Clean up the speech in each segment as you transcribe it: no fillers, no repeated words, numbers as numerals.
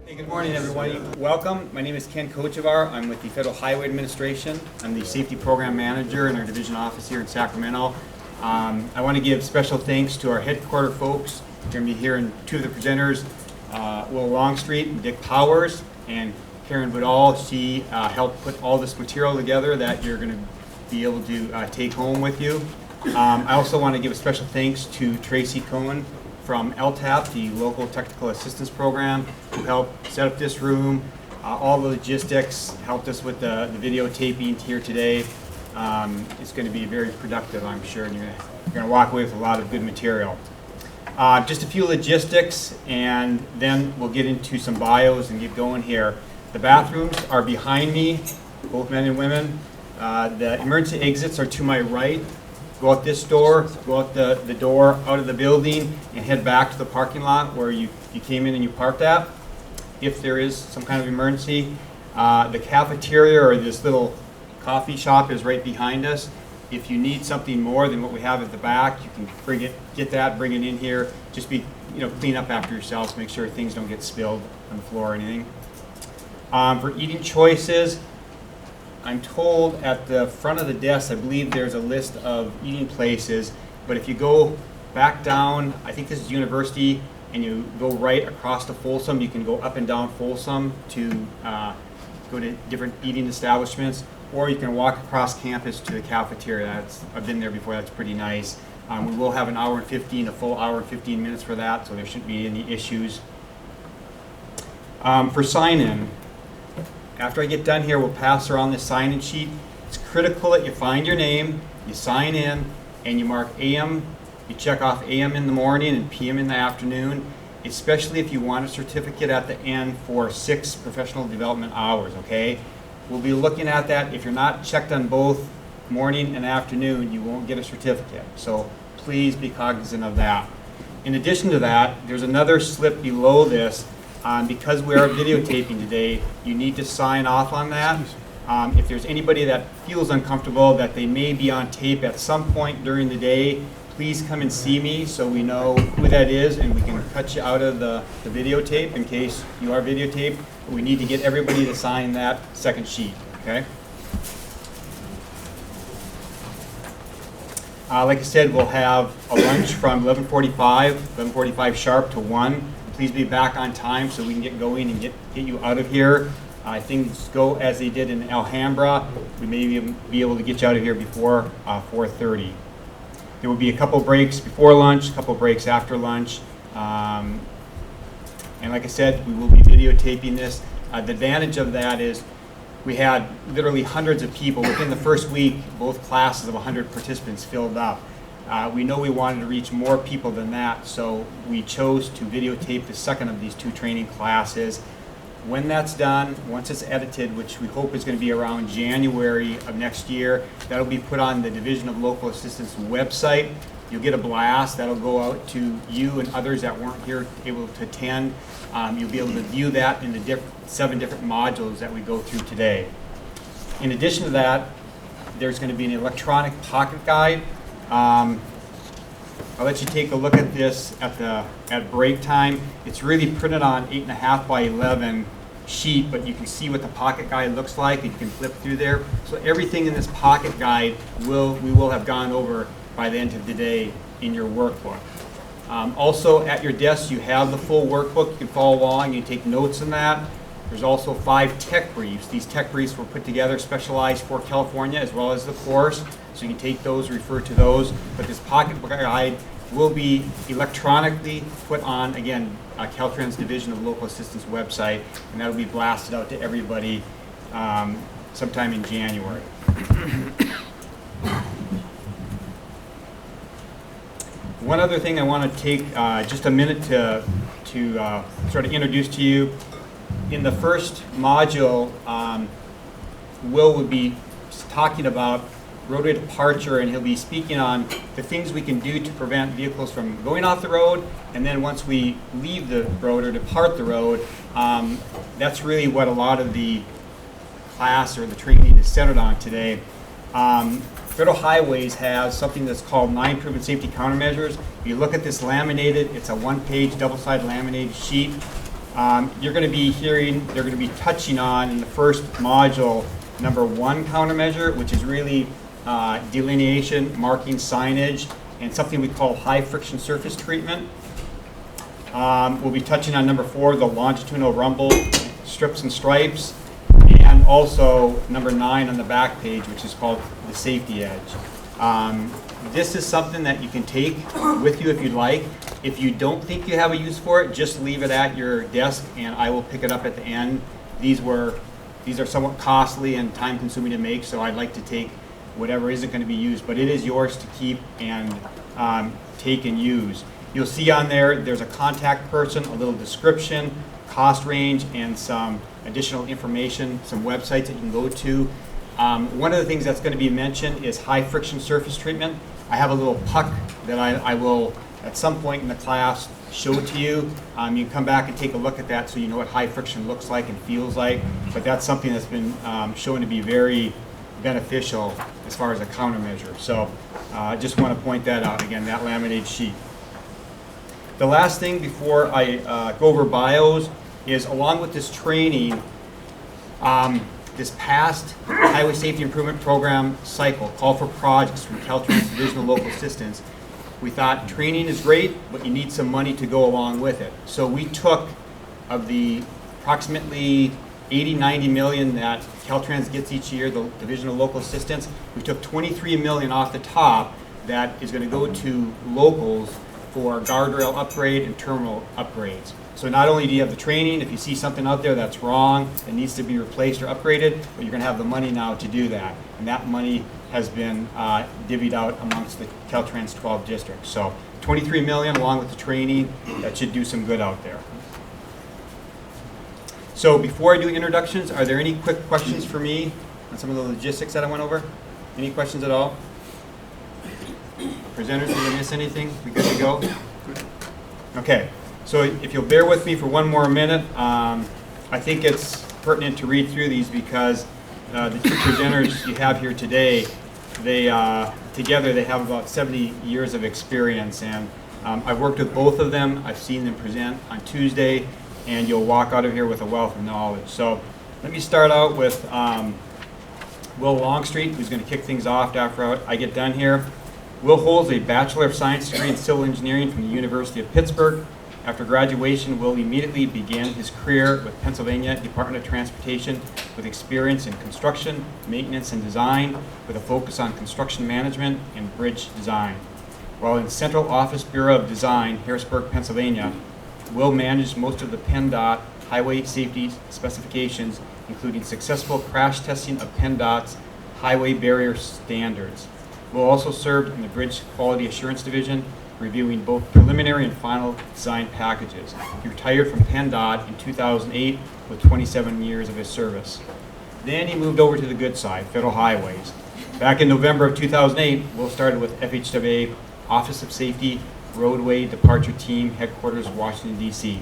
Hey, good morning, everybody. Welcome. My name is Ken Kochevar. I'm with the Federal Highway Administration. I'm the Safety Program Manager in our division office here in Sacramento. I want to give special thanks to our headquarter folks. You're going to be hearing two of the presenters, Will Longstreet and Dick Powers, and Karen Vidal. She helped put all this material together that you're going to be able to take home with you. I also want to give a special thanks to Tracy Cohen from LTAP, the Local Technical Assistance Program, who helped set up this room. All the logistics helped us with the videotaping here today. It's going to be very productive, I'm sure, and you're going to walk away with a lot of good material. Just a few logistics, and then we'll get into some bios and get going here. The bathrooms are behind me, both men and women. The emergency exits are to my right. Go out this door, go out the door out of the building, and head back to the parking lot where you came in and you parked at. If there is some kind of emergency, the cafeteria or this little coffee shop is right behind us. If you need something more than what we have at the back, you can get that, bring it in here. Just clean up after yourselves, make sure things don't get spilled on the floor or anything. For eating choices, I'm told at the front of the desk, I believe there's a list of eating places, but if you go back down, I think this is University, and you go right across to Folsom, you can go up and down Folsom to go to different eating establishments, or you can walk across campus to the cafeteria. I've been there before, that's pretty nice. We will have a full hour and 15 minutes for that, so there shouldn't be any issues. For sign-in, after I get done here, we'll pass around this sign-in sheet. It's critical that you find your name, you sign in, and you mark AM. You check off AM in the morning and PM in the afternoon, especially if you want a certificate at the end for 6 professional development hours, okay? We'll be looking at that. If you're not checked on both morning and afternoon, you won't get a certificate. So please be cognizant of that. In addition to that, there's another slip below this. Because we are videotaping today, you need to sign off on that. If there's anybody that feels uncomfortable that they may be on tape at some point during the day, please come and see me so we know who that is and we can cut you out of the videotape in case you are videotaped. But we need to get everybody to sign that second sheet, okay? Like I said, we'll have a lunch from 11:45 sharp to 1. Please be back on time so we can get going and get you out of here. Things go as they did in Alhambra. We may be able to get you out of here before 4:30. There will be a couple breaks before lunch, a couple breaks after lunch. And like I said, we will be videotaping this. The advantage of that is we had literally hundreds of people. Within the first week, both classes of 100 participants filled up. We know we wanted to reach more people than that, so we chose to videotape the second of these 2 training classes. When that's done, once it's edited, which we hope is going to be around January of next year, that'll be put on the Division of Local Assistance website. You'll get a blast. That'll go out to you and others that weren't here able to attend. You'll be able to view that in the 7 different modules that we go through today. In addition to that, there's going to be an electronic pocket guide. I'll let you take a look at this at break time. It's really printed on 8.5 by 11 sheet, but you can see what the pocket guide looks like, and you can flip through there. So everything in this pocket guide we will have gone over by the end of the day in your workbook. Also at your desk you have the full workbook. You can follow along, you can take notes in that. There's also 5 tech briefs. These tech briefs were put together, specialized for California as well as the course. So you can take those, refer to those. But this pocket guide will be electronically put on, again, CalTrans Division of Local Assistance website, and that will be blasted out to everybody sometime in January. One other thing I want to take just a minute to sort of introduce to you. In the first module, Will would be talking about roadway departure, and he'll be speaking on the things we can do to prevent vehicles from going off the road, and then once we leave the road or depart the road, that's really what a lot of the class or the training is centered on today. Federal Highways has something that's called 9 Proven Safety Countermeasures. If you look at this laminated, it's a 1-page double-sided laminated sheet. You're going to be hearing, they're going to be touching on in the first module, number 1 countermeasure, which is really delineation, marking, signage, and something we call high friction surface treatment. We'll be touching on number 4, the longitudinal rumble, strips and stripes, and also number 9 on the back page, which is called the safety edge. This is something that you can take with you if you'd like. If you don't think you have a use for it, just leave it at your desk and I will pick it up at the end. These are somewhat costly and time consuming to make, so I'd like to take whatever isn't going to be used, but it is yours to keep and take and use. You'll see on there's a contact person, a little description, cost range, and some additional information, some websites that you can go to. One of the things that's going to be mentioned is high friction surface treatment. I have a little puck that I will, at some point in the class, show to you. You can come back and take a look at that so you know what high friction looks like and feels like, but that's something that's been shown to be very beneficial as far as a countermeasure. So I just want to point that out again, that laminated sheet. The last thing before I go over bios is, along with this training, this past Highway Safety Improvement Program cycle, call for projects from CalTrans Divisional Local Assistance, we thought training is great, but you need some money to go along with it. So we took, of the approximately 80-90 million that CalTrans gets each year, the Division of Local Assistance, we took 23 million off the top that is going to go to locals for guardrail upgrade and terminal upgrades. So not only do you have the training, if you see something out there that's wrong, that needs to be replaced or upgraded, but you're going to have the money now to do that. And that money has been divvied out amongst the CalTrans 12 districts. So 23 million along with the training, that should do some good out there. So before I do introductions, are there any quick questions for me on some of the logistics that I went over? Any questions at all? Presenters, did I miss anything? We good to go? Okay. So if you'll bear with me for one more minute, I think it's pertinent to read through these because the two presenters you have here today, together they have about 70 years of experience, and I've worked with both of them. I've seen them present on Tuesday, and you'll walk out of here with a wealth of knowledge. So let me start out with Will Longstreet, who's going to kick things off after I get done here. Will holds a Bachelor of Science degree in Civil Engineering from the University of Pittsburgh. After graduation, Will immediately began his career with Pennsylvania Department of Transportation with experience in construction, maintenance, and design, with a focus on construction management and bridge design. While in Central Office Bureau of Design, Harrisburg, Pennsylvania, Will managed most of the PennDOT highway safety specifications, including successful crash testing of PennDOT's highway barrier standards. Will also served in the Bridge Quality Assurance Division, reviewing both preliminary and final design packages. He retired from PennDOT in 2008 with 27 years of his service. Then he moved over to the good side, Federal Highways. Back in November of 2008, Will started with FHWA Office of Safety Roadway Departure Team, Headquarters, Washington, D.C.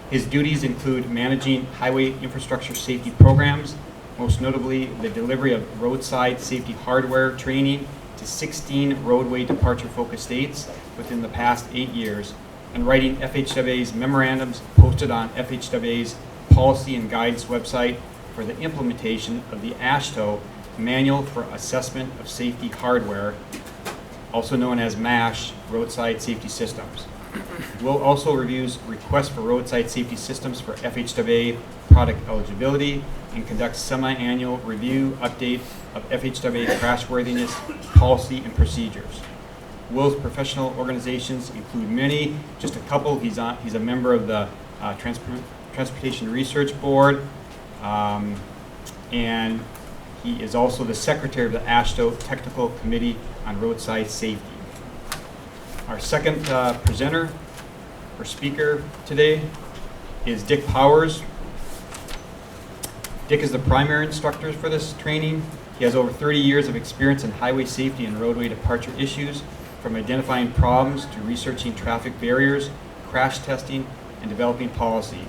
His duties include managing highway infrastructure safety programs, most notably the delivery of roadside safety hardware training to 16 roadway departure-focused states within the past 8 years, and writing FHWA's memorandums posted on FHWA's policy and guidance website for the implementation of the AASHTO Manual for Assessment of Safety Hardware, also known as MASH, Roadside Safety Systems. Will also reviews requests for roadside safety systems for FHWA product eligibility and conducts semi-annual review update of FHWA crashworthiness policy and procedures. Will's professional organizations include many, just a couple. He's a member of the Transportation Research Board, and he is also the secretary of the AASHTO Technical Committee on Roadside Safety. Our second presenter or speaker today is Dick Powers. Dick is the primary instructor for this training. He has over 30 years of experience in highway safety and roadway departure issues, from identifying problems to researching traffic barriers, crash testing, and developing policy.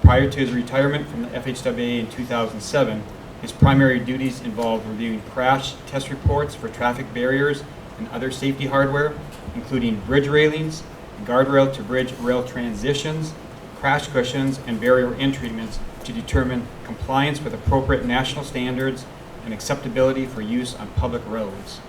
Prior to his retirement from the FHWA in 2007, his primary duties involved reviewing crash test reports for traffic barriers and other safety hardware, including bridge railings, guardrail to bridge rail transitions, crash cushions, and barrier end treatments to determine compliance with appropriate national standards and acceptability for use on public roads.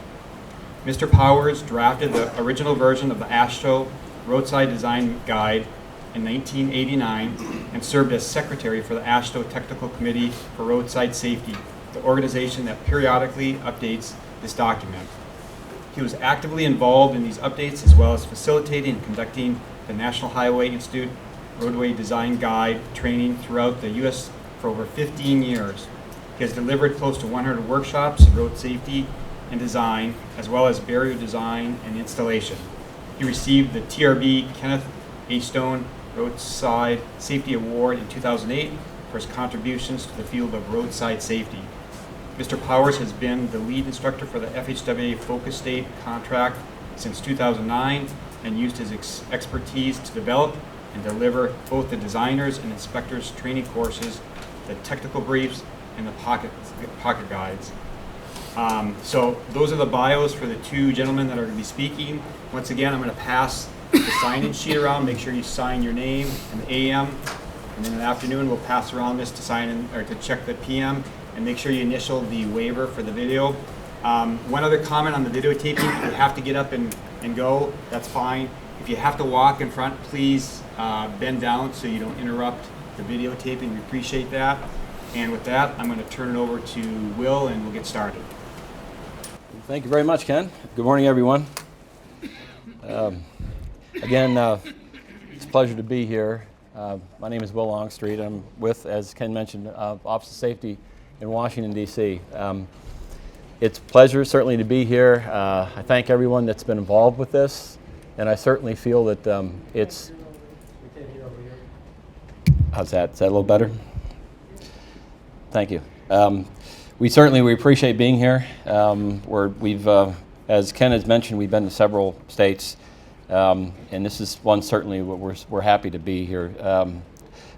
Mr. Powers drafted the original version of the AASHTO Roadside Design Guide in 1989 and served as secretary for the AASHTO Technical Committee for Roadside Safety, the organization that periodically updates this document. He was actively involved in these updates as well as facilitating and conducting the National Highway Institute Roadway Design Guide training throughout the U.S. for over 15 years. He has delivered close to 100 workshops in road safety and design, as well as barrier design and installation. He received the TRB Kenneth A. Stone Roadside Safety Award in 2008 for his contributions to the field of roadside safety. Mr. Powers has been the lead instructor for the FHWA Focus State contract since 2009 and used his expertise to develop and deliver both the designers and inspectors training courses, the technical briefs, and the pocket guides. So those are the bios for the two gentlemen that are going to be speaking. Once again, I'm going to pass the sign-in sheet around. Make sure you sign your name and the AM, and then in the afternoon we'll pass around this to sign in or to check the PM, and make sure you initial the waiver for the video. One other comment on the videotaping: if you have to get up and go, that's fine. If you have to walk in front, please bend down so you don't interrupt the videotaping. We appreciate that. And with that, I'm going to turn it over to Will, and we'll get started. Thank you very much, Ken. Good morning, everyone. Again, it's a pleasure to be here. My name is Will Longstreet. I'm with, as Ken mentioned, Office of Safety in Washington, D.C. It's a pleasure, certainly, to be here. I thank everyone that's been involved with this, and I certainly feel that it's... How's that? Is that a little better? Thank you. We appreciate being here. We've, as Ken has mentioned, we've been to several states, and this is one certainly we're happy to be here.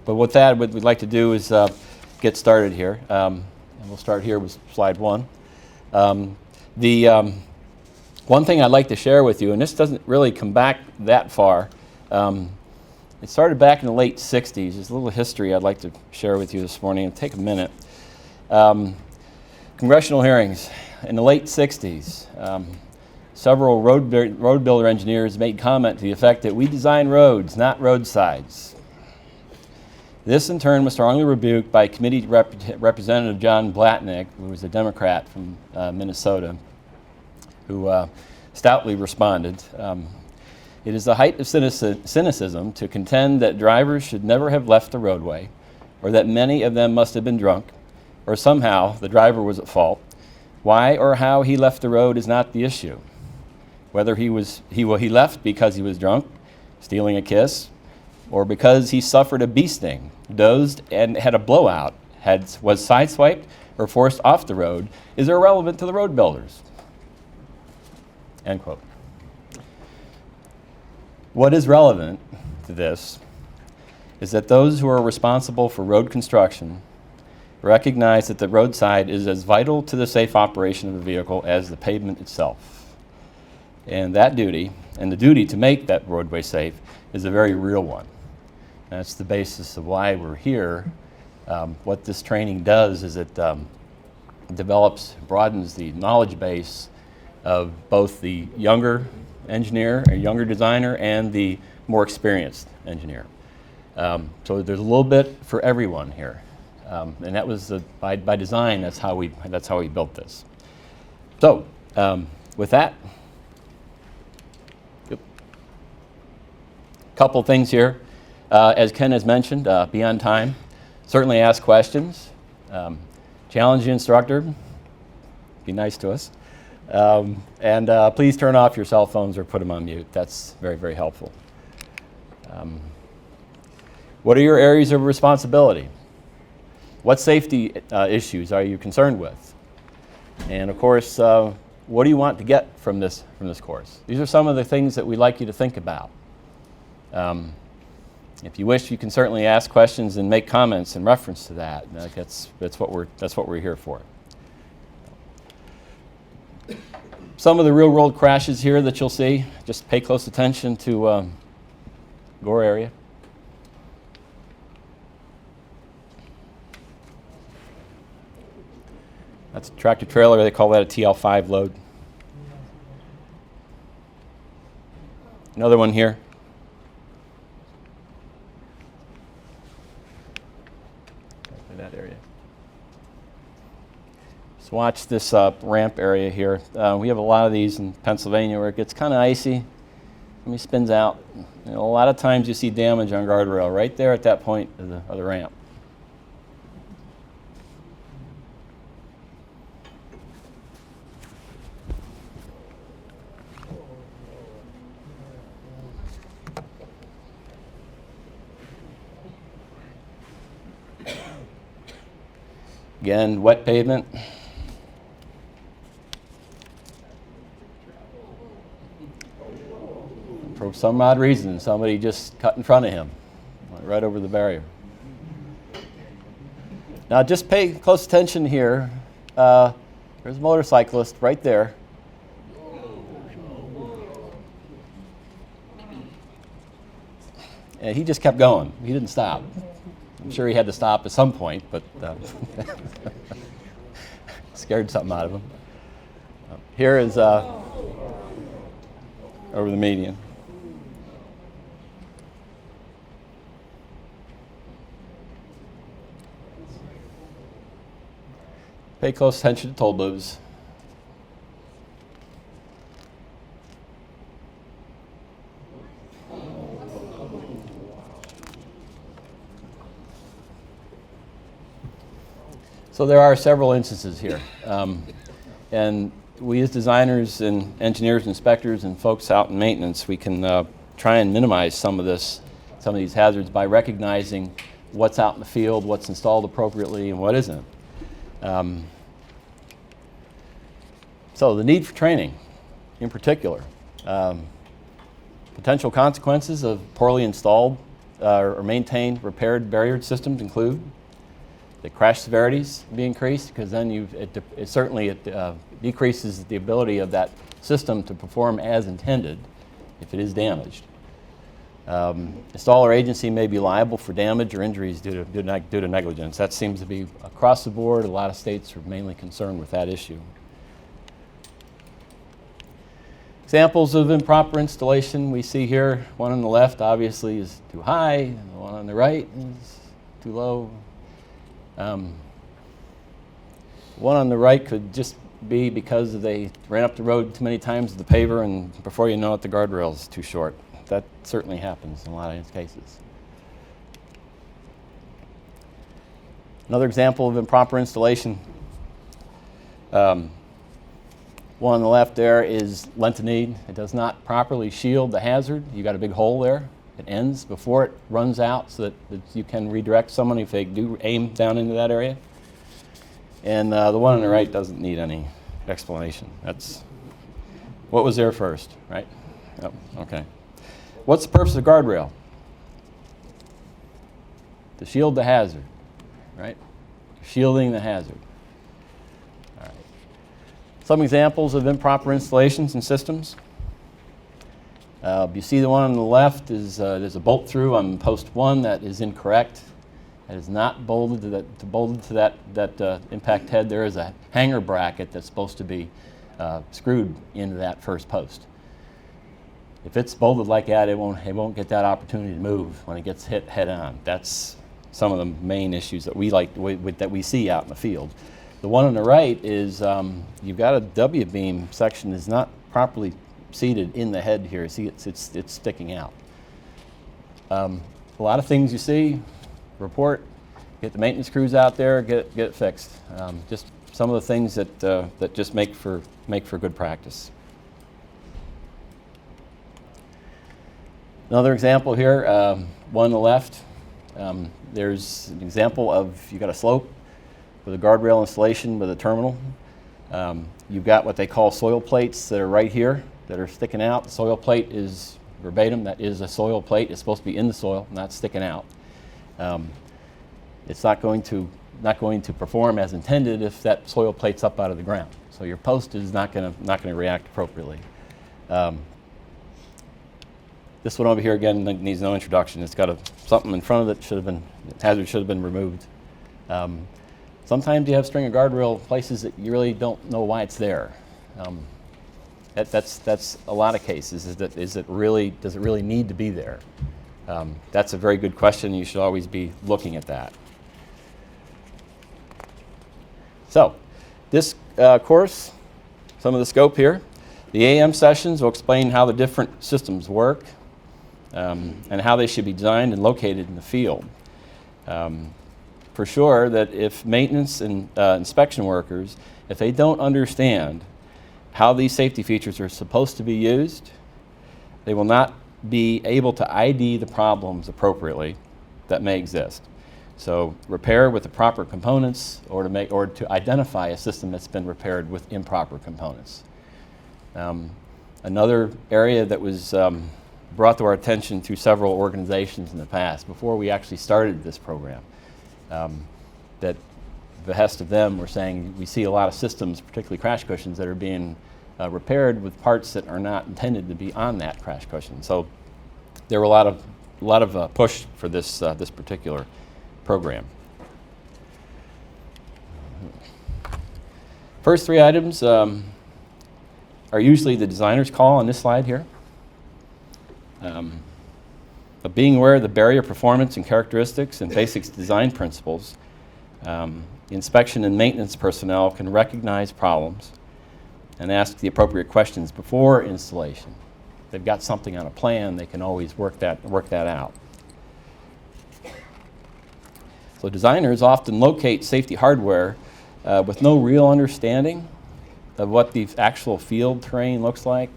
But with that, what we'd like to do is get started here, and we'll start here with slide one. The one thing I'd like to share with you, and this doesn't really come back that far. It started back in the late 60s. There's a little history I'd like to share with you this morning. It'll take a minute. Congressional hearings in the late 60s. Several road builder engineers made comment to the effect that we design roads, not roadsides. This in turn was strongly rebuked by Committee Representative John Blatnick, who was a Democrat from Minnesota, who stoutly responded. It is the height of cynicism to contend that drivers should never have left the roadway, or that many of them must have been drunk, or somehow the driver was at fault. Why or how he left the road is not the issue. Whether he left because he was drunk, stealing a kiss, or because he suffered a bee sting, dozed and had a blowout, was sideswiped or forced off the road, is irrelevant to the road builders. End quote. What is relevant to this is that those who are responsible for road construction recognize that the roadside is as vital to the safe operation of a vehicle as the pavement itself. And that duty, and the duty to make that roadway safe, is a very real one. That's the basis of why we're here. What this training does is it broadens the knowledge base of both the younger engineer, or younger designer, and the more experienced engineer. So there's a little bit for everyone here. And that was by design. That's how we built this. So with that, couple things here. As Ken has mentioned, be on time. Certainly ask questions. Challenge the instructor. Be nice to us. And please turn off your cell phones or put them on mute. That's very, very helpful. What are your areas of responsibility? What safety issues are you concerned with? And of course, what do you want to get from this course? These are some of the things that we'd like you to think about. If you wish, you can certainly ask questions and make comments in reference to that. That's what we're here for. Some of the real-world crashes here that you'll see. Just pay close attention to Gore area. That's a tractor trailer. They call that a TL5 load. Another one here. In that area. So watch this ramp area here. We have a lot of these in Pennsylvania where it gets kind of icy. When he spins out, a lot of times you see damage on guardrail right there at that point of the ramp. Again, wet pavement. For some odd reason, somebody just cut in front of him, went right over the barrier. Now just pay close attention here. There's a motorcyclist right there. And he just kept going. He didn't stop. I'm sure he had to stop at some point, but scared something out of him. Here is over the median. Pay close attention to toll booths. So there are several instances here. And we as designers and engineers, inspectors, and folks out in maintenance, we can try and minimize some of these hazards by recognizing what's out in the field, what's installed appropriately, and what isn't. So the need for training, in particular. Potential consequences of poorly installed or maintained repaired barrier systems include the crash severities be increased, because then it certainly decreases the ability of that system to perform as intended if it is damaged. Installer agency may be liable for damage or injuries due to negligence. That seems to be across the board. A lot of states are mainly concerned with that issue. Examples of improper installation we see here. One on the left obviously is too high, and the one on the right is too low. One on the right could just be because they ran up the road too many times with the paver, and before you know it, the guardrail is too short. That certainly happens in a lot of cases. Another example of improper installation. One on the left there is lentonide. It does not properly shield the hazard. You got a big hole there. It ends before it runs out so that you can redirect someone if they do aim down into that area. And the one on the right doesn't need any explanation. That's what was there first, right? Oh, okay. What's the purpose of the guardrail? To shield the hazard, right? Shielding the hazard. All right. Some examples of improper installations and systems. You see the one on the left is there's a bolt through on post 1 that is incorrect. That is not bolted to that impact head. There is a hanger bracket that's supposed to be screwed into that first post. If it's bolted like that, it won't get that opportunity to move when it gets hit head on. That's some of the main issues that we see out in the field. The one on the right is you've got a W-beam section is not properly seated in the head here. See, it's sticking out. A lot of things you see, report, get the maintenance crews out there, get it fixed. Just some of the things that just make for good practice. Another example here, one on the left. There's an example of you got a slope with a guardrail installation with a terminal. You've got what they call soil plates that are right here that are sticking out. The soil plate is verbatim. That is a soil plate. It's supposed to be in the soil, not sticking out. It's not going to perform as intended if that soil plate's up out of the ground. So your post is not going to react appropriately. This one over here again needs no introduction. It's got something in front of it hazard should have been removed. Sometimes you have string of guardrail places that you really don't know why it's there. That's a lot of cases. Does it really need to be there? That's a very good question. You should always be looking at that. So, this course, some of the scope here. The AM sessions will explain how the different systems work and how they should be designed and located in the field. For sure that if maintenance and inspection workers, if they don't understand how these safety features are supposed to be used, they will not be able to ID the problems appropriately that may exist. So repair with the proper components or to identify a system that's been repaired with improper components. Another area that was brought to our attention through several organizations in the past, before we actually started this program, that the behest of them were saying we see a lot of systems, particularly crash cushions, that are being repaired with parts that are not intended to be on that crash cushion. So there were a lot of push for this particular program. First three items are usually the designer's call on this slide here. But being aware of the barrier performance and characteristics and basic design principles, inspection and maintenance personnel can recognize problems and ask the appropriate questions before installation. If they've got something on a plan, they can always work that out. So designers often locate safety hardware with no real understanding of what the actual field terrain looks like.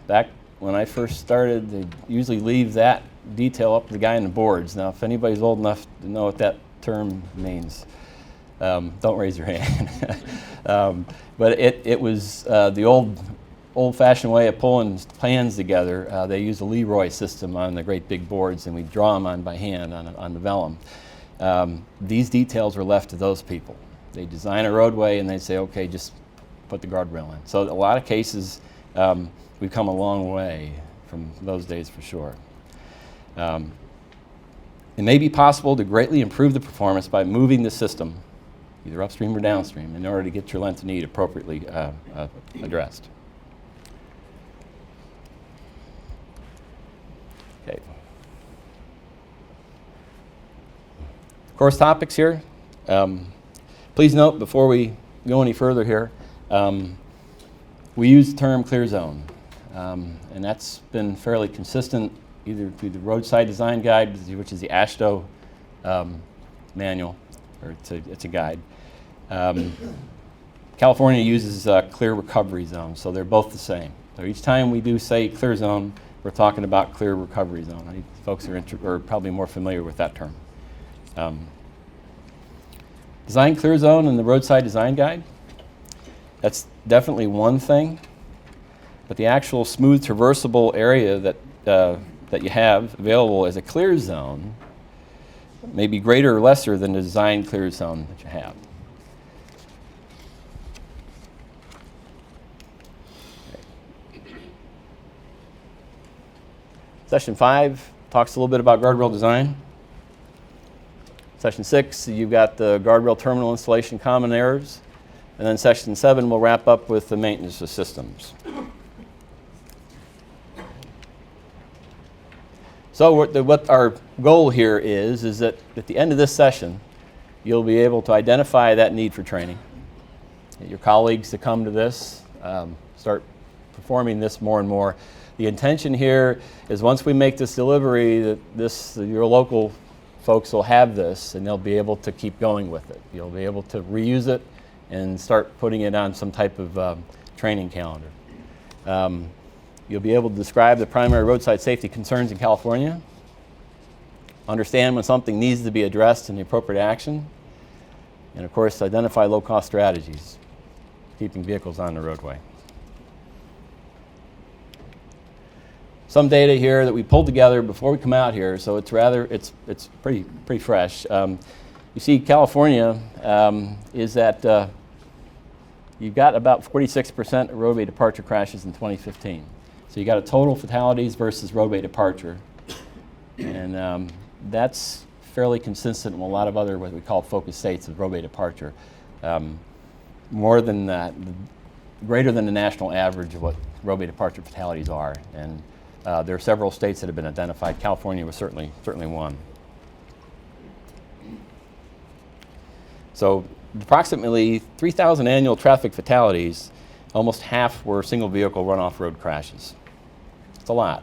Back when I first started, they usually leave that detail up to the guy in the boards. Now, if anybody's old enough to know what that term means, don't raise your hand. But it was the old-fashioned way of pulling plans together. They used a Leroy system on the great big boards, and we draw them on by hand on the vellum. These details were left to those people. They design a roadway, and they say, okay, just put the guardrail in. So a lot of cases, we've come a long way from those days for sure. It may be possible to greatly improve the performance by moving the system, either upstream or downstream, in order to get your length of need appropriately addressed. Okay. Course topics here. Please note before we go any further here, we use the term clear zone, and that's been fairly consistent either through the roadside design guide, which is the AASHTO manual, or it's a guide. California uses clear recovery zone, so they're both the same. So each time we do say clear zone, we're talking about clear recovery zone. I think folks are probably more familiar with that term. Design clear zone in the roadside design guide. That's definitely one thing, but the actual smooth traversable area that you have available as a clear zone may be greater or lesser than the design clear zone that you have. Okay. Session 5 talks a little bit about guardrail design. Session 6, you've got the guardrail terminal installation common errors. And then Session 7 will wrap up with the maintenance of systems. So what our goal here is that at the end of this session, you'll be able to identify that need for training. Get your colleagues to come to this, start performing this more and more. The intention here is once we make this delivery, that your local folks will have this and they'll be able to keep going with it. You'll be able to reuse it and start putting it on some type of training calendar. You'll be able to describe the primary roadside safety concerns in California, understand when something needs to be addressed and the appropriate action, and of course identify low-cost strategies, keeping vehicles on the roadway. Some data here that we pulled together before we come out here, so it's pretty fresh. You see California is at you've got about 46% of roadway departure crashes in 2015. So you got a total fatalities versus roadway departure. And that's fairly consistent with a lot of other what we call focus states of roadway departure. More than that, greater than the national average of what roadway departure fatalities are. And there are several states that have been identified. California was certainly one. So approximately 3,000 annual traffic fatalities, almost half were single vehicle runoff road crashes. It's a lot.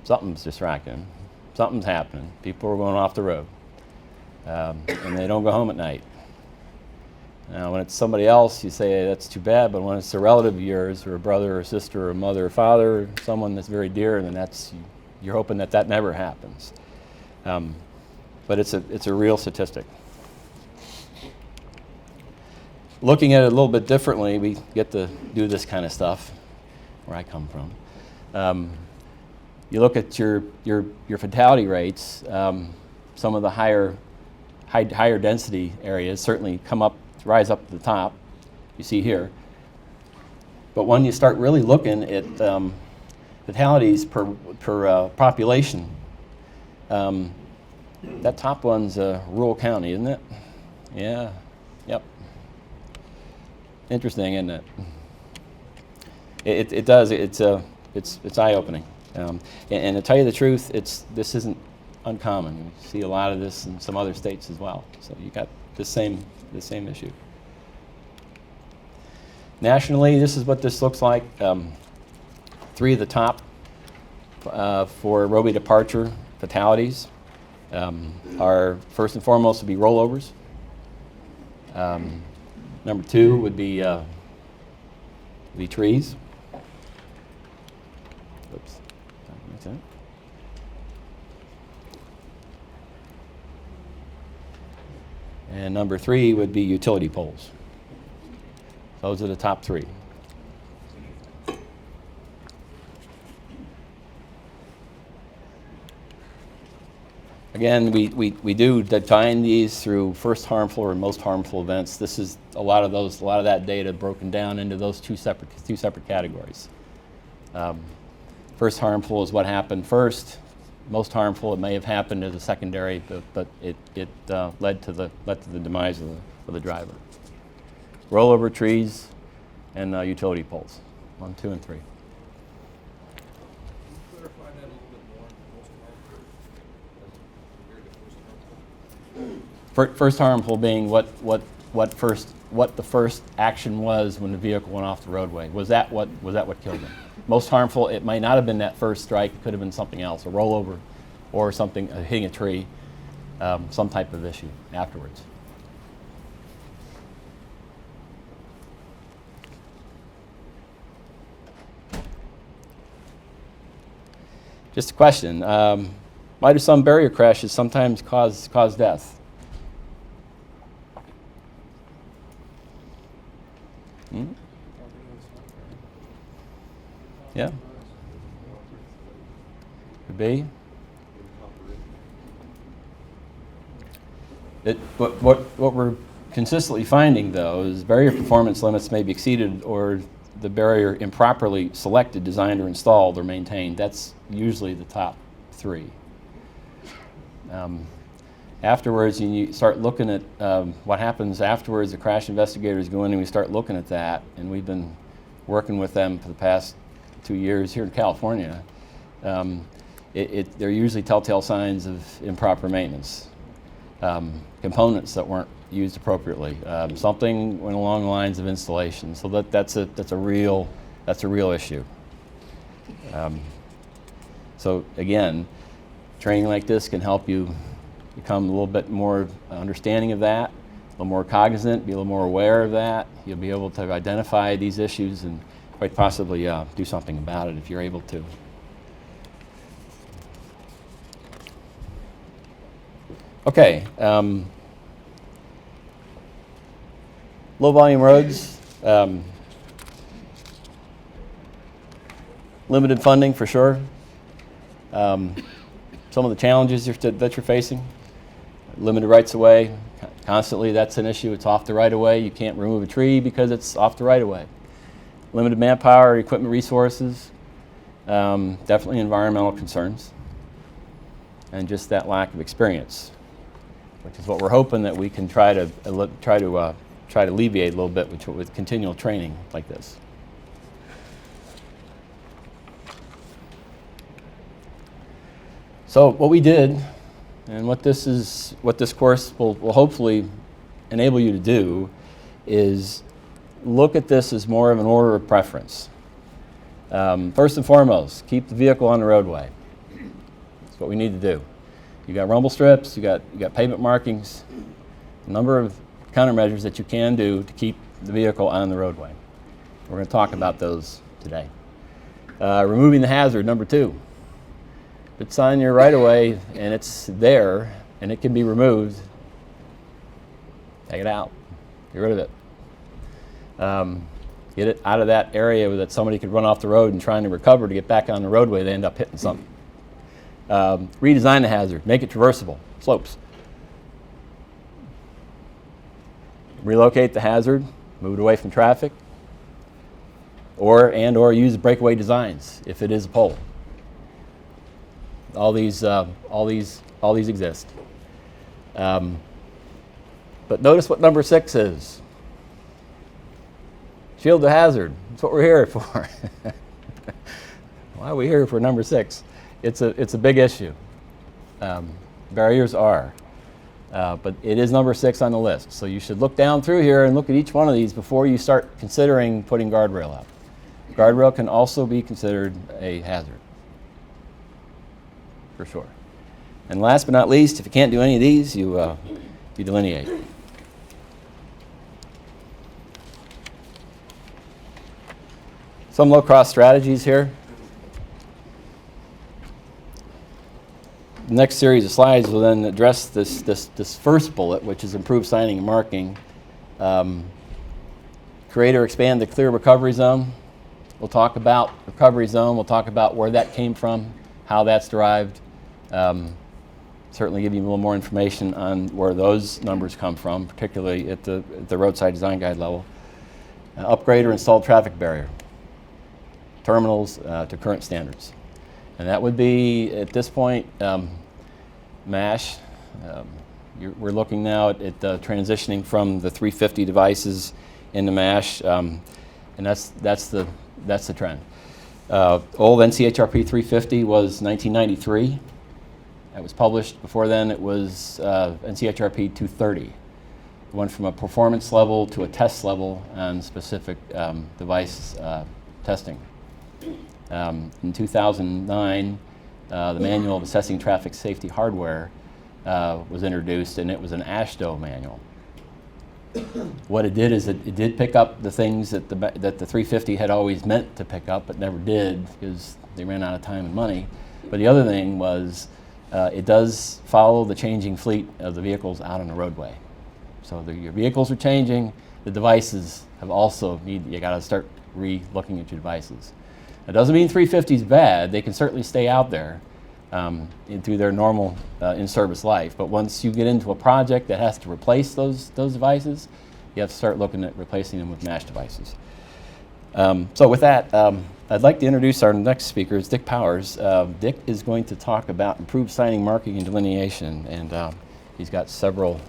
Something's distracting. Something's happening. People are going off the road. And they don't go home at night. Now, when it's somebody else, you say, hey, that's too bad, but when it's a relative of yours, or a brother or sister or a mother or father, or someone that's very dear, then you're hoping that never happens. But it's a real statistic. Looking at it a little bit differently, we get to do this kind of stuff, where I come from. You look at your fatality rates, some of the higher density areas certainly rise up to the top, you see here. But when you start really looking at fatalities per population, that top one's a rural county, isn't it? Yeah, yep. Interesting, isn't it? It does. It's eye-opening. And to tell you the truth, this isn't uncommon. We see a lot of this in some other states as well. So you got the same issue. Nationally, this is what this looks like. 3 of the top for roadway departure fatalities are first and foremost would be rollovers. Number 2 would be trees. Oops. And number 3 would be utility poles. Those are the top 3. Again, we do define these through first harmful or most harmful events. This is a lot of that data broken down into those two separate categories. First harmful is what happened first. Most harmful, it may have happened as a secondary, but it led to the demise of the driver. Rollover trees and utility poles, 1, 2, and 3. First harmful being what the first action was when the vehicle went off the roadway. Was that what killed him? Most harmful, it might not have been that first strike. It could have been something else, a rollover, or something hitting a tree, some type of issue afterwards. Just a question: why do some barrier crashes sometimes cause death? Yeah. Could be. What we're consistently finding, though, is barrier performance limits may be exceeded or the barrier improperly selected, designed, or installed or maintained. That's usually the top 3. Afterwards, you start looking at what happens afterwards. The crash investigators go in and we start looking at that, and we've been working with them for the past 2 years here in California. They're usually telltale signs of improper maintenance. Components that weren't used appropriately. Something went along the lines of installation. So that's a real issue. So again, training like this can help you become a little bit more understanding of that, a little more cognizant, be a little more aware of that. You'll be able to identify these issues and quite possibly do something about it if you're able to. Okay. Low volume roads. Limited funding for sure. Some of the challenges that you're facing. Limited rights of way. Constantly that's an issue. It's off the right of way. You can't remove a tree because it's off the right of way. Limited manpower, equipment resources. Definitely environmental concerns. and just that lack of experience, which is what we're hoping that we can try to alleviate a little bit with continual training like this. So what we did, and what this course will hopefully enable you to do, is look at this as more of an order of preference. First and foremost, keep the vehicle on the roadway. That's what we need to do. You got rumble strips, you got pavement markings, a number of countermeasures that you can do to keep the vehicle on the roadway. We're going to talk about those today. Removing the hazard, number 2. If it's on your right-of-way and it's there and it can be removed, take it out. Get rid of it. Get it out of that area that somebody could run off the road and trying to recover to get back on the roadway, they end up hitting something. Redesign the hazard, make it traversable, slopes. Relocate the hazard, move it away from traffic, or use breakaway designs if it is a pole. All these exist. But notice what number 6 is. Shield the hazard. That's what we're here for. Why are we here for number 6? It's a big issue. Barriers are. But it is number 6 on the list. So you should look down through here and look at each one of these before you start considering putting guardrail up. Guardrail can also be considered a hazard, for sure. And last but not least, if you can't do any of these, you delineate. Some low-cost strategies here. The next series of slides will then address this first bullet, which is improved signing and marking. Create or expand the clear recovery zone. We'll talk about recovery zone. We'll talk about where that came from, how that's derived. Certainly give you a little more information on where those numbers come from, particularly at the roadside design guide level. Upgrade or install traffic barrier. Terminals to current standards. And that would be, at this point, MASH. We're looking now at transitioning from the 350 devices into MASH, and that's the trend. Old NCHRP 350 was 1993. That was published. Before then, it was NCHRP 230. It went from a performance level to a test level on specific device testing. In 2009, the Manual of Assessing Traffic Safety Hardware was introduced, and it was an AASHTO manual. What it did is it did pick up the things that the 350 had always meant to pick up, but never did because they ran out of time and money. But the other thing was it does follow the changing fleet of the vehicles out on the roadway. So your vehicles are changing, the devices have also you got to start re-looking at your devices. It doesn't mean 350 is bad. They can certainly stay out there through their normal in-service life. But once you get into a project that has to replace those devices, you have to start looking at replacing them with MASH devices. So with that, I'd like to introduce our next speaker, is Dick Powers. Dick is going to talk about improved signing, marking, and delineation, and he's got several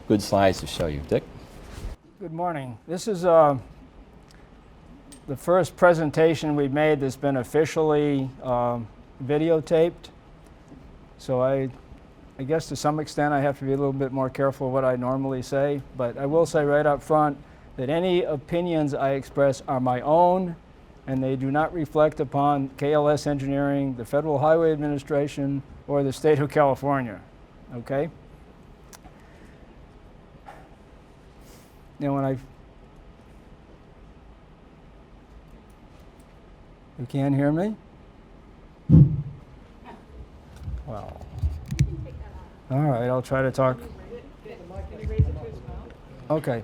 good slides to show you. Dick? Good morning. This is the first presentation we've made that's been officially videotaped. So I guess to some extent I have to be a little bit more careful what I normally say, but I will say right up front that any opinions I express are my own and they do not reflect upon KLS Engineering, the Federal Highway Administration, or the state of California, okay? Now you can't hear me? Well, all right, I'll try to talk. Can you raise it to his mouth? Okay,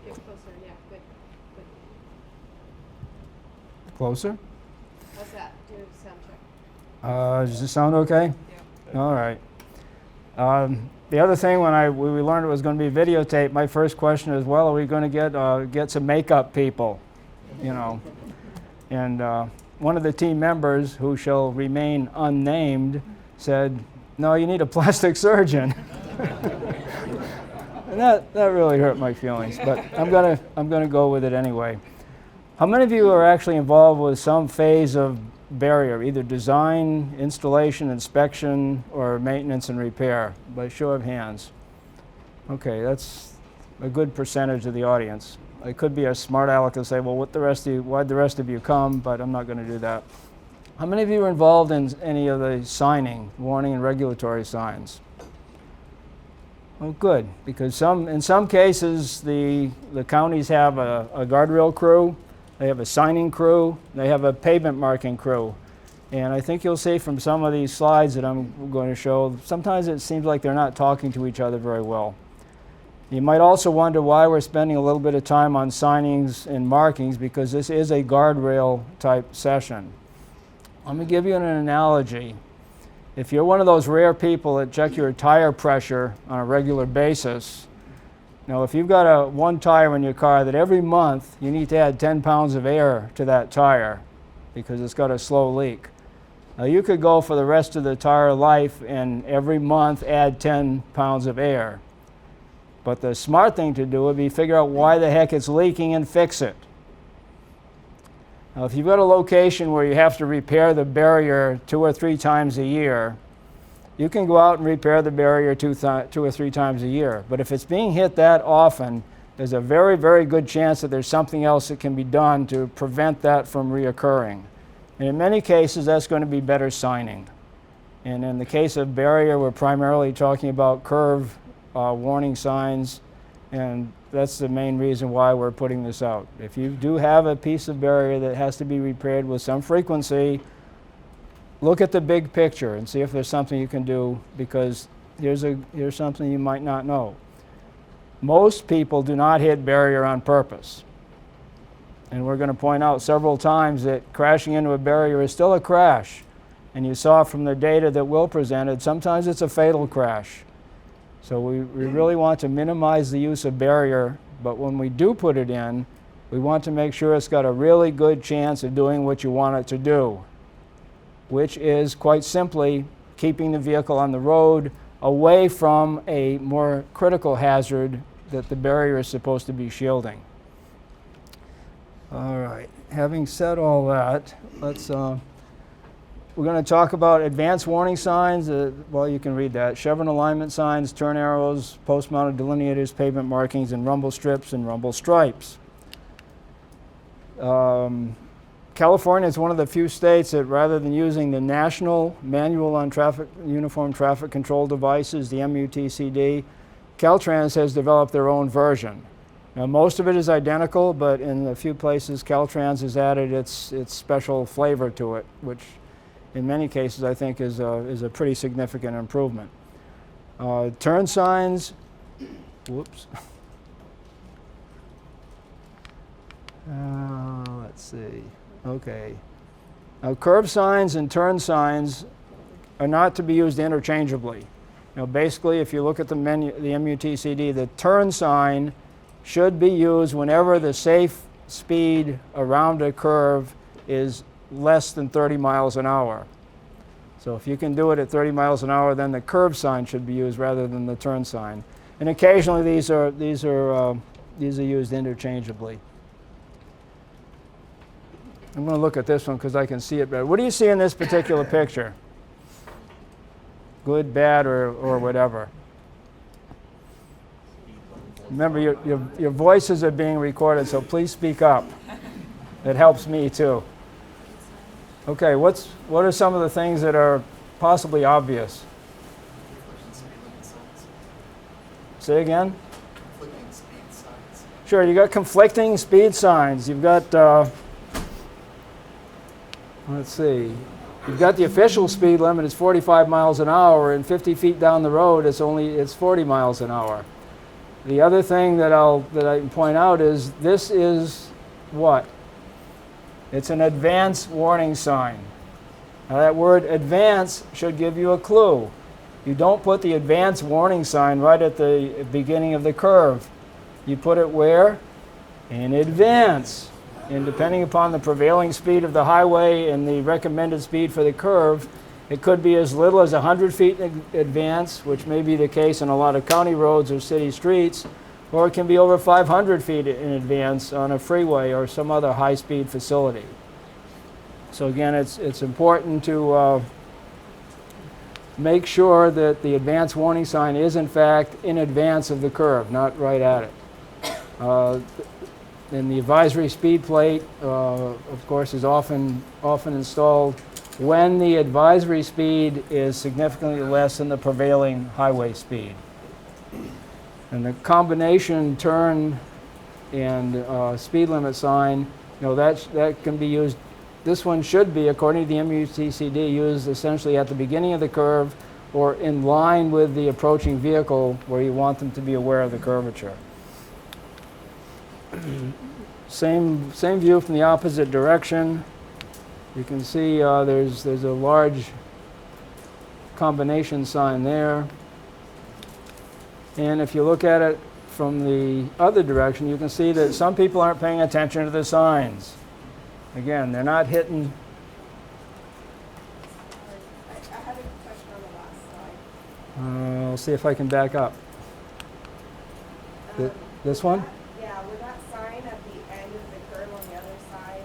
Get closer, yeah, good. closer? How's that? Do a sound check. Does this sound okay? Yeah. All right. The other thing, when we learned it was going to be videotape, my first question is, well, are we going to get some makeup people, you know? And one of the team members, who shall remain unnamed, said, no, you need a plastic surgeon. And that really hurt my feelings, but I'm gonna go with it anyway. How many of you are actually involved with some phase of barrier, either design, installation, inspection, or maintenance and repair? By show of hands. Okay, that's a good percentage of the audience. I could be a smart aleck and say, well, why'd the rest of you come? But I'm not going to do that. How many of you are involved in any of the signing, warning and regulatory signs? Oh, good, because in some cases, the counties have a guardrail crew, they have a signing crew, they have a pavement marking crew. And I think you'll see from some of these slides that I'm going to show, sometimes it seems like they're not talking to each other very well. You might also wonder why we're spending a little bit of time on signings and markings, because this is a guardrail type session. Let me give you an analogy. If you're one of those rare people that check your tire pressure on a regular basis, now if you've got one tire in your car that every month you need to add 10 pounds of air to that tire because it's got a slow leak. Now you could go for the rest of the tire life and every month add 10 pounds of air. But the smart thing to do would be figure out why the heck it's leaking and fix it. Now, if you've got a location where you have to repair the barrier 2 or 3 times a year, you can go out and repair the barrier 2 or 3 times a year. But if it's being hit that often, there's a very, very good chance that there's something else that can be done to prevent that from reoccurring. And in many cases, that's going to be better signing. And in the case of barrier, we're primarily talking about curve warning signs, and that's the main reason why we're putting this out. If you do have a piece of barrier that has to be repaired with some frequency, look at the big picture and see if there's something you can do, because here's something you might not know. Most people do not hit barrier on purpose. And we're going to point out several times that crashing into a barrier is still a crash. And you saw from the data that Will presented, sometimes it's a fatal crash. So we really want to minimize the use of barrier, but when we do put it in, we want to make sure it's got a really good chance of doing what you want it to do, which is quite simply keeping the vehicle on the road away from a more critical hazard that the barrier is supposed to be shielding. All right, having said all that, we're going to talk about advanced warning signs. Well, you can read that. Chevron alignment signs, turn arrows, post-mounted delineators, pavement markings, and rumble strips and rumble stripes. California is one of the few states that, rather than using the National Manual on Uniform Traffic Control Devices, the MUTCD, CalTrans has developed their own version. Now, most of it is identical, but in a few places, CalTrans has added its special flavor to it, which in many cases I think is a pretty significant improvement. Turn signs, whoops. Let's see, okay. Now, curb signs and turn signs are not to be used interchangeably. Now, basically, if you look at the MUTCD, the turn sign should be used whenever the safe speed around a curve is less than 30 miles an hour. So if you can do it at 30 miles an hour, then the curb sign should be used rather than the turn sign. And occasionally these are used interchangeably. I'm going to look at this one because I can see it better. What do you see in this particular picture? Good, bad, or whatever. Remember, your voices are being recorded, so please speak up. It helps me too. Okay, what are some of the things that are possibly obvious? Say again? Conflicting speed signs. Sure, you got conflicting speed signs. You've got, let's see, you've got the official speed limit is 45 miles an hour, and 50 feet down the road it's 40 miles an hour. The other thing that I can point out is this is what? It's an advance warning sign. Now that word advance should give you a clue. You don't put the advance warning sign right at the beginning of the curve. You put it where? In advance. And depending upon the prevailing speed of the highway and the recommended speed for the curve, It could be as little as 100 feet in advance, which may be the case on a lot of county roads or city streets, or it can be over 500 feet in advance on a freeway or some other high-speed facility. So again, it's important to make sure that the advance warning sign is in fact in advance of the curve, not right at it. And the advisory speed plate, of course, is often installed when the advisory speed is significantly less than the prevailing highway speed. And the combination turn and speed limit sign, that can be used. This one should be, according to the MUTCD, used essentially at the beginning of the curve or in line with the approaching vehicle where you want them to be aware of the curvature. Same view from the opposite direction. You can see there's a large combination sign there. And if you look at it from the other direction, you can see that some people aren't paying attention to the signs. Again, they're not hitting. I had a question on the last slide. I'll see if I can back up. This one? Yeah, with that sign at the end of the curve on the other side,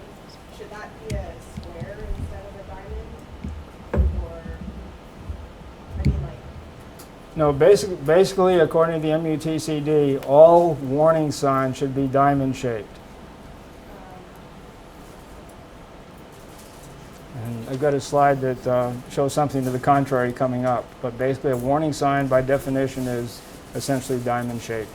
should that be a square instead of a diamond? Or, I mean, like, No, basically, according to the MUTCD, all warning signs should be diamond shaped. And I've got a slide that shows something to the contrary coming up. But basically, a warning sign, by definition, is essentially diamond shaped.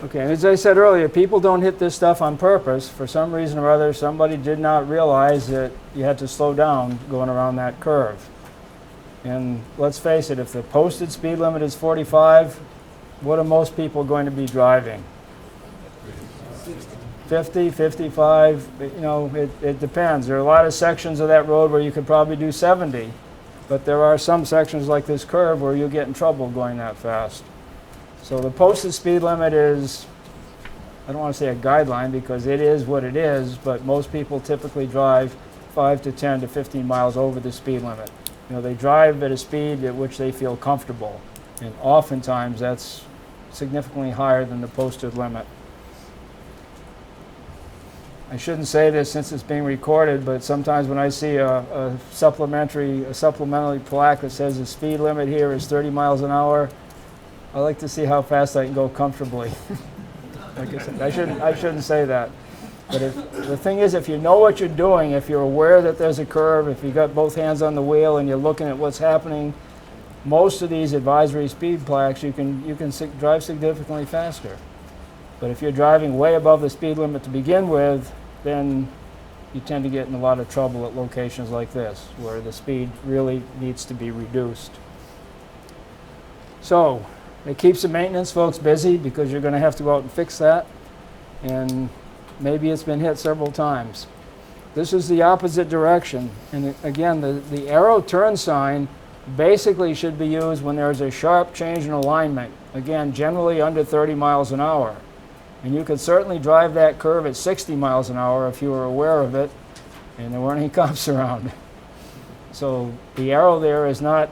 Okay, and as I said earlier, people don't hit this stuff on purpose. For some reason or other, somebody did not realize that you had to slow down going around that curve. And let's face it, if the posted speed limit is 45, what are most people going to be driving? 50, 55, it depends. There are a lot of sections of that road where you could probably do 70, but there are some sections like this curve where you'll get in trouble going that fast. So the posted speed limit is, I don't want to say a guideline because it is what it is, but most people typically drive 5 to 10 to 15 miles over the speed limit. They drive at a speed at which they feel comfortable, and oftentimes that's significantly higher than the posted limit. I shouldn't say this since it's being recorded, but sometimes when I see a supplementary plaque that says the speed limit here is 30 miles an hour, I like to see how fast I can go comfortably. Like I said, I shouldn't say that. But the thing is, if you know what you're doing, if you're aware that there's a curve, if you've got both hands on the wheel and you're looking at what's happening, most of these advisory speed plaques, you can drive significantly faster. But if you're driving way above the speed limit to begin with, then you tend to get in a lot of trouble at locations like this, where the speed really needs to be reduced. So it keeps the maintenance folks busy because you're going to have to go out and fix that. And maybe it's been hit several times. This is the opposite direction. And again, the arrow turn sign basically should be used when there's a sharp change in alignment. Again, generally under 30 miles an hour. And you could certainly drive that curve at 60 miles an hour if you were aware of it and there weren't any cops around. So the arrow there is not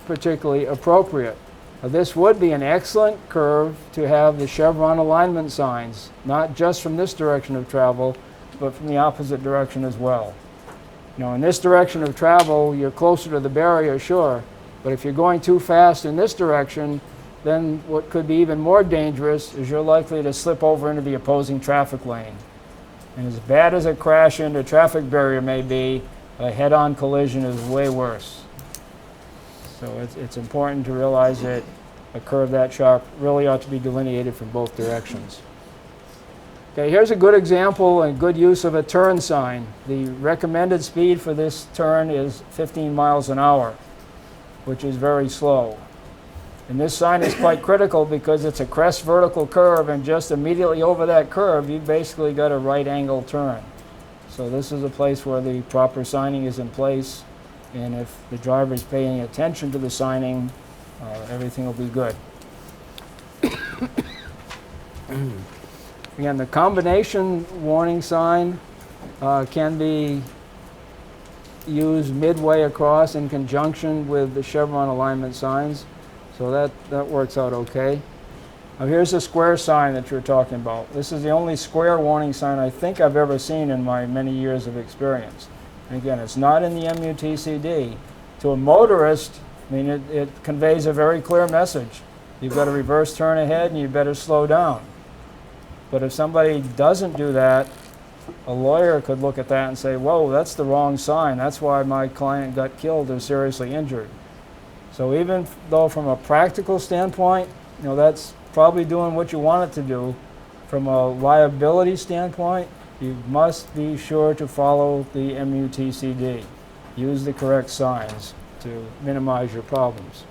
particularly appropriate. This would be an excellent curve to have the chevron alignment signs, not just from this direction of travel, but from the opposite direction as well. In this direction of travel, you're closer to the barrier, sure, but if you're going too fast in this direction, then what could be even more dangerous is you're likely to slip over into the opposing traffic lane. And as bad as a crash into a traffic barrier may be, a head-on collision is way worse. So it's important to realize that a curve that sharp really ought to be delineated from both directions. Okay, here's a good example and good use of a turn sign. The recommended speed for this turn is 15 miles an hour, which is very slow. And this sign is quite critical because it's a crest vertical curve, and just immediately over that curve, you've basically got a right angle turn. So this is a place where the proper signing is in place, and if the driver is paying attention to the signing, everything will be good. Again, the combination warning sign can be use midway across in conjunction with the chevron alignment signs. So that works out okay. Now here's the square sign that you're talking about. This is the only square warning sign I think I've ever seen in my many years of experience. And again, it's not in the MUTCD. To a motorist, I mean, it conveys a very clear message. You've got a reverse turn ahead and you better slow down. But if somebody doesn't do that, a lawyer could look at that and say, whoa, that's the wrong sign. That's why my client got killed or seriously injured. So even though from a practical standpoint, you know, that's probably doing what you want it to do, from a liability standpoint, you must be sure to follow the MUTCD. Use the correct signs to minimize your problems.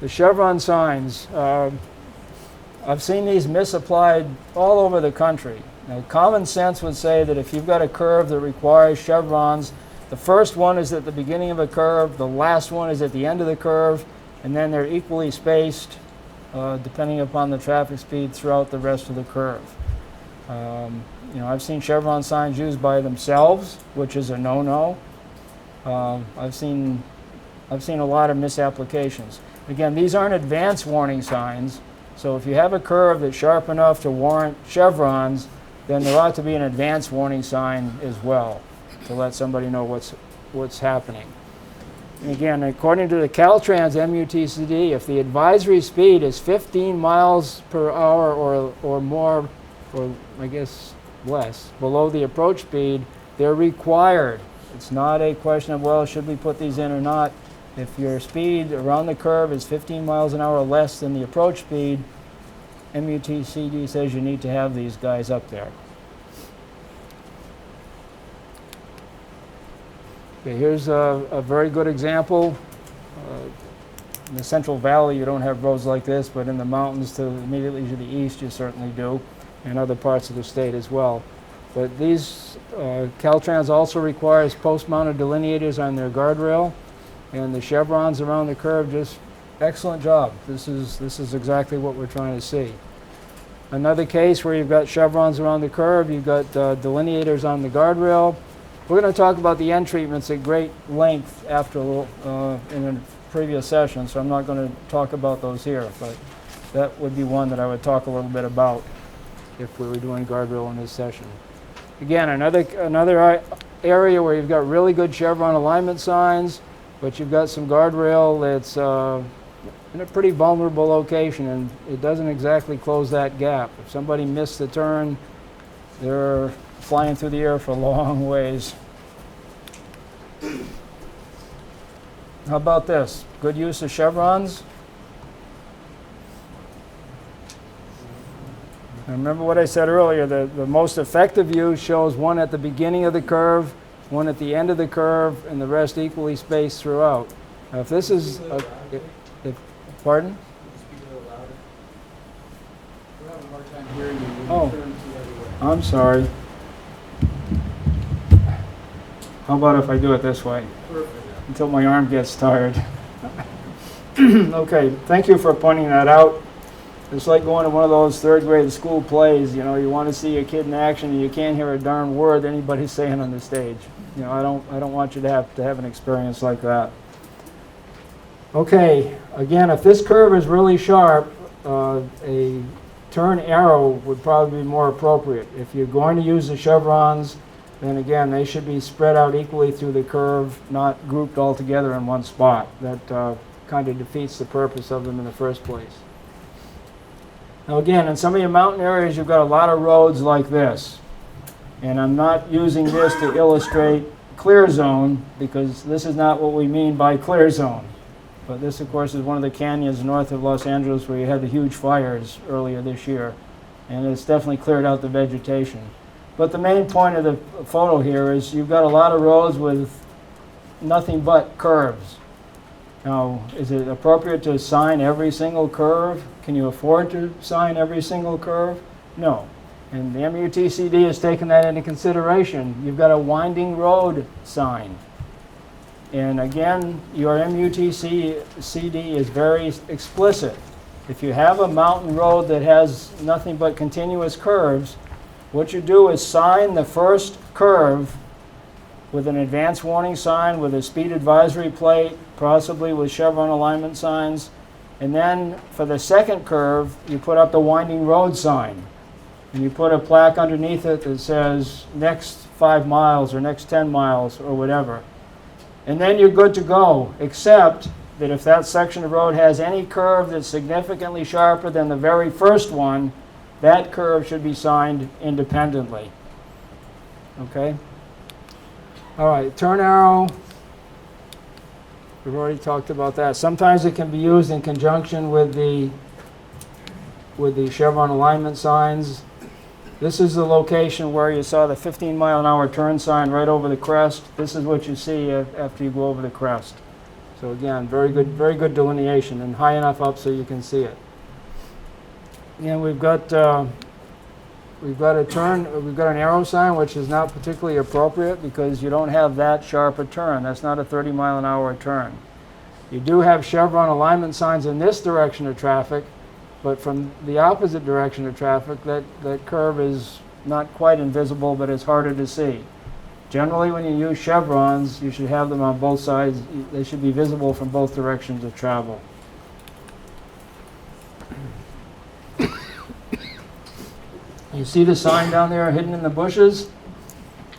The chevron signs, I've seen these misapplied all over the country. Now, common sense would say that if you've got a curve that requires chevrons, the first one is at the beginning of a curve, the last one is at the end of the curve, and then they're equally spaced depending upon the traffic speed throughout the rest of the curve. You know, I've seen chevron signs used by themselves, which is a no-no. I've seen a lot of misapplications. Again, these aren't advance warning signs, so if you have a curve that's sharp enough to warrant chevrons, then there ought to be an advance warning sign as well to let somebody know what's happening. And again, according to the CalTrans MUTCD, if the advisory speed is 15 miles per hour or more, or I guess less, below the approach speed, they're required. It's not a question of, well, should we put these in or not? If your speed around the curve is 15 miles an hour less than the approach speed, MUTCD says you need to have these guys up there. Okay, here's a very good example. In the Central Valley, you don't have roads like this, but in the mountains to immediately to the east, you certainly do, and other parts of the state as well. But these, CalTrans also requires post-mounted delineators on their guardrail, and the chevrons around the curve, just excellent job. This is exactly what we're trying to see. Another case where you've got chevrons around the curve, you've got delineators on the guardrail. We're going to talk about the end treatments at great length after in a previous session, so I'm not going to talk about those here, but that would be one that I would talk a little bit about if we were doing guardrail in this session. Again, another area where you've got really good chevron alignment signs, but you've got some guardrail that's in a pretty vulnerable location, and it doesn't exactly close that gap. If somebody missed the turn, they're flying through the air for a long ways. How about this? Good use of chevrons. Now remember what I said earlier, the most effective use shows one at the beginning of the curve, one at the end of the curve, and the rest equally spaced throughout. Now if this is, pardon? Oh, I'm sorry. How about if I do it this way? Perfect. Until my arm gets tired. Okay, thank you for pointing that out. It's like going to one of those third grade school plays, you know, you want to see a kid in action and you can't hear a darn word anybody's saying on the stage. You know, I don't want you to have an experience like that. Okay, again, if this curve is really sharp, a turn arrow would probably be more appropriate. If you're going to use the chevrons, then again, they should be spread out equally through the curve, not grouped all together in one spot. That kind of defeats the purpose of them in the first place. Now again, in some of your mountain areas, you've got a lot of roads like this. And I'm not using this to illustrate clear zone, because this is not what we mean by clear zone. But this, of course, is one of the canyons north of Los Angeles where you had the huge fires earlier this year. And it's definitely cleared out the vegetation. But the main point of the photo here is you've got a lot of roads with nothing but curves. Now, is it appropriate to sign every single curve? Can you afford to sign every single curve? No. And the MUTCD has taken that into consideration. You've got a winding road sign. And again, your MUTCD is very explicit. If you have a mountain road that has nothing but continuous curves, what you do is sign the first curve with an advance warning sign, with a speed advisory plate, possibly with Chevron alignment signs. And then for the second curve, you put up the winding road sign. And you put a plaque underneath it that says next 5 miles or next 10 miles or whatever. And then you're good to go, except that if that section of road has any curve that's significantly sharper than the very first one, that curve should be signed independently. Okay? All right, turn arrow. We've already talked about that. Sometimes it can be used in conjunction with the Chevron alignment signs. This is the location where you saw the 15-mile-an-hour turn sign right over the crest. This is what you see after you go over the crest. So again, very good delineation, and high enough up so you can see it. And we've got an arrow sign, which is not particularly appropriate because you don't have that sharp a turn. That's not a 30-mile-an-hour turn. You do have Chevron alignment signs in this direction of traffic, but from the opposite direction of traffic, that curve is not quite invisible, but it's harder to see. Generally, when you use chevrons, you should have them on both sides. They should be visible from both directions of travel. You see the sign down there hidden in the bushes?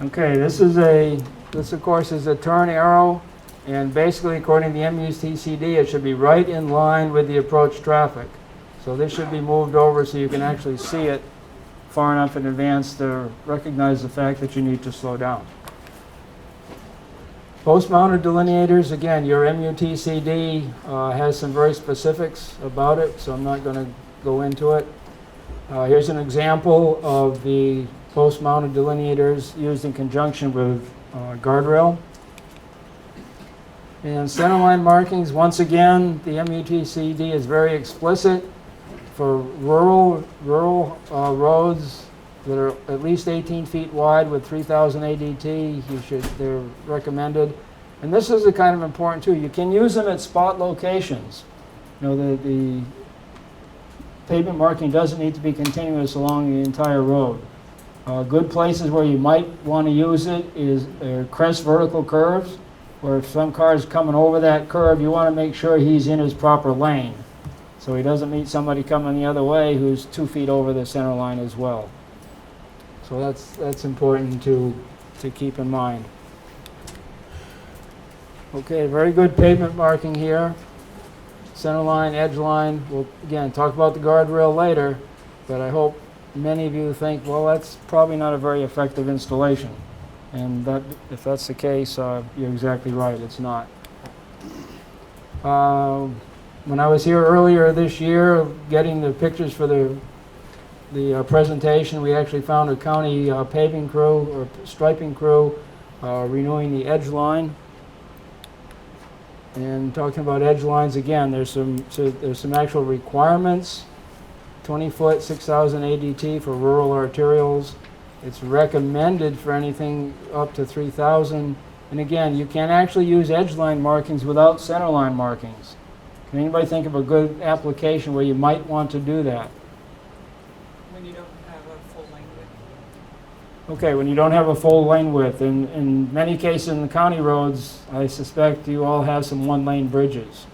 Okay, this of course is a turn arrow, and basically according to the MUTCD it should be right in line with the approach traffic. So this should be moved over so you can actually see it far enough in advance to recognize the fact that you need to slow down. Post-mounted delineators, again, your MUTCD has some very specifics about it, so I'm not going to go into it. Here's an example of the post-mounted delineators used in conjunction with guardrail. And centerline markings, once again, the MUTCD is very explicit. For rural roads that are at least 18 feet wide with 3,000 ADT, they're recommended. And this is the kind of important too. You can use them at spot locations. You know, the pavement marking doesn't need to be continuous along the entire road. Good places where you might want to use it is crest vertical curves, where if some car is coming over that curve, you want to make sure he's in his proper lane, so he doesn't meet somebody coming the other way who's 2 feet over the center line as well. So that's important to keep in mind. Okay, very good pavement marking here. Center line, edge line. We'll again talk about the guardrail later, but I hope many of you think, well, that's probably not a very effective installation. And that, if that's the case, you're exactly right, it's not. When I was here earlier this year getting the pictures for the presentation, we actually found a county paving crew or striping crew renewing the edge line. And talking about edge lines again, there's some actual requirements. 20-foot, 6,000 ADT for rural arterials. It's recommended for anything up to 3,000. And again, you can actually use edge line markings without center line markings. Can anybody think of a good application where you might want to do that? When you don't have a full lane width. Okay, when you don't have a full lane width. In many cases in the county roads, I suspect you all have some one-lane bridges,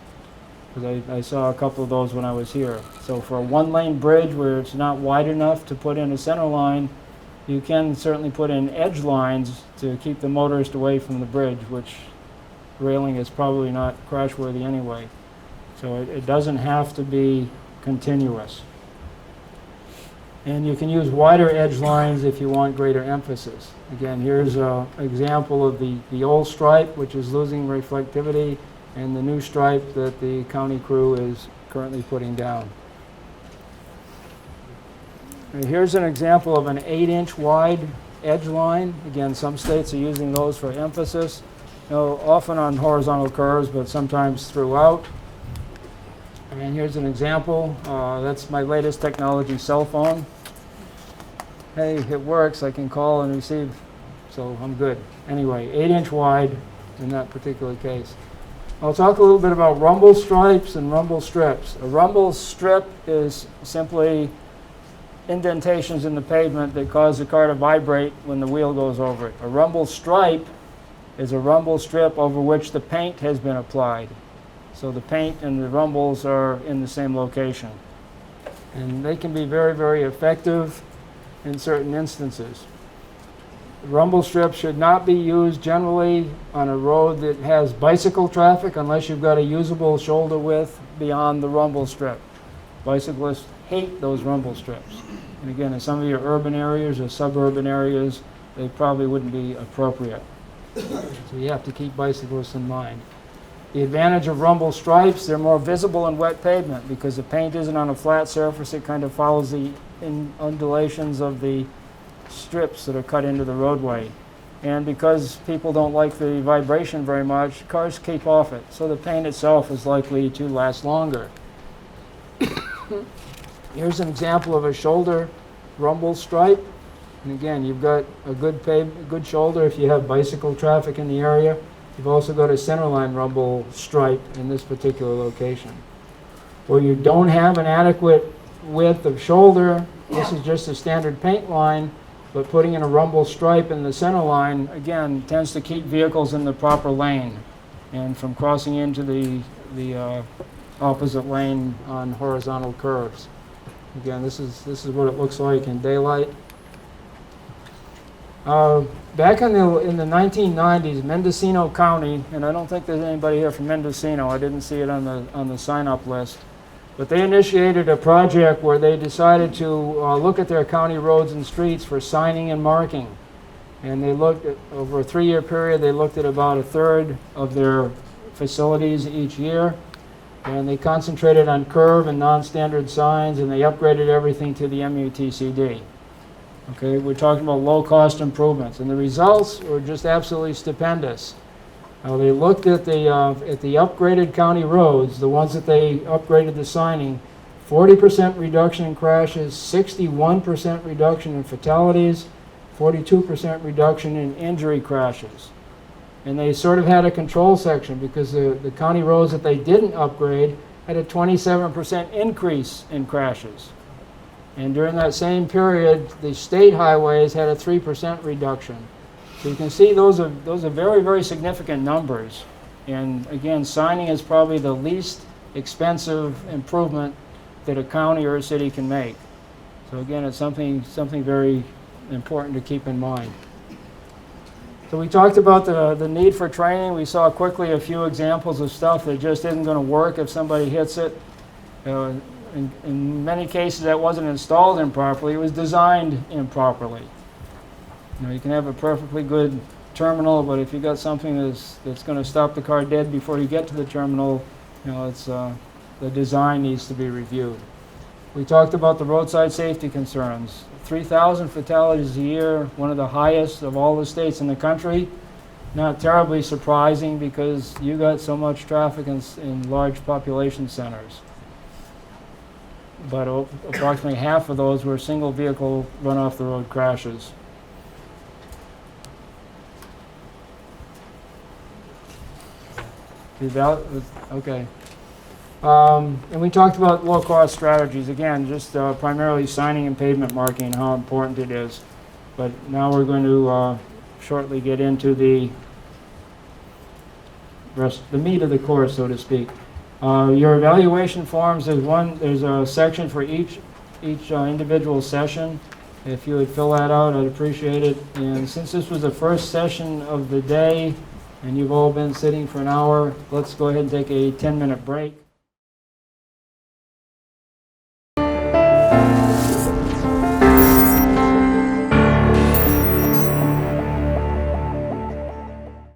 because I saw a couple of those when I was here. So for a one-lane bridge where it's not wide enough to put in a center line, you can certainly put in edge lines to keep the motorist away from the bridge, which railing is probably not crash-worthy anyway. So it doesn't have to be continuous. And you can use wider edge lines if you want greater emphasis. Again, here's an example of the old stripe, which is losing reflectivity, and the new stripe that the county crew is currently putting down. And here's an example of an 8-inch wide edge line. Again, some states are using those for emphasis. You know, often on horizontal curves, but sometimes throughout. And here's an example. That's my latest technology cell phone. Hey, it works. I can call and receive, so I'm good. Anyway, 8-inch wide in that particular case. I'll talk a little bit about rumble stripes and rumble strips. A rumble strip is simply indentations in the pavement that cause the car to vibrate when the wheel goes over it. A rumble stripe is a rumble strip over which the paint has been applied. So the paint and the rumbles are in the same location. And they can be very, very effective in certain instances. Rumble strips should not be used generally on a road that has bicycle traffic unless you've got a usable shoulder width beyond the rumble strip. Bicyclists hate those rumble strips. And again, in some of your urban areas or suburban areas, they probably wouldn't be appropriate. So you have to keep bicyclists in mind. The advantage of rumble stripes, they're more visible in wet pavement because the paint isn't on a flat surface. It kind of follows the undulations of the strips that are cut into the roadway. And because people don't like the vibration very much, cars keep off it. So the paint itself is likely to last longer. Here's an example of a shoulder rumble stripe. And again, you've got a good shoulder if you have bicycle traffic in the area. You've also got a centerline rumble stripe in this particular location. Where you don't have an adequate width of shoulder, this is just a standard paint line, but putting in a rumble stripe in the center line, again, tends to keep vehicles in the proper lane and from crossing into the opposite lane on horizontal curves. Again, this is what it looks like in daylight. Back in the 1990s, Mendocino County, and I don't think there's anybody here from Mendocino. I didn't see it on the sign-up list. But they initiated a project where they decided to look at their county roads and streets for signing and marking. And they looked at, over a 3-year period, they looked at about a third of their facilities each year. And they concentrated on curve and non-standard signs, and they upgraded everything to the MUTCD. Okay, we're talking about low-cost improvements, and the results were just absolutely stupendous. They looked at the upgraded county roads, the ones that they upgraded the signing, 40% reduction in crashes, 61% reduction in fatalities, 42% reduction in injury crashes. And they sort of had a control section because the county roads that they didn't upgrade had a 27% increase in crashes. And during that same period, the state highways had a 3% reduction. So you can see those are very, very significant numbers. And again, signing is probably the least expensive improvement that a county or a city can make. So again, it's something very important to keep in mind. So we talked about the need for training. We saw quickly a few examples of stuff that just isn't going to work if somebody hits it. In many cases, that wasn't installed improperly. It was designed improperly. You know, you can have a perfectly good terminal, but if you got something that's going to stop the car dead before you get to the terminal, you know, the design needs to be reviewed. We talked about the roadside safety concerns. 3,000 fatalities a year, one of the highest of all the states in the country. Not terribly surprising because you got so much traffic in large population centers. But approximately half of those were single vehicle run off the road crashes. Okay. And we talked about low-cost strategies. Again, just primarily signing and pavement marking and how important it is. But now we're going to shortly get into the meat of the course, so to speak. Your evaluation forms, there's a section for each individual session. If you would fill that out, I'd appreciate it. And since this was the first session of the day, and you've all been sitting for an hour, let's go ahead and take a 10-minute break.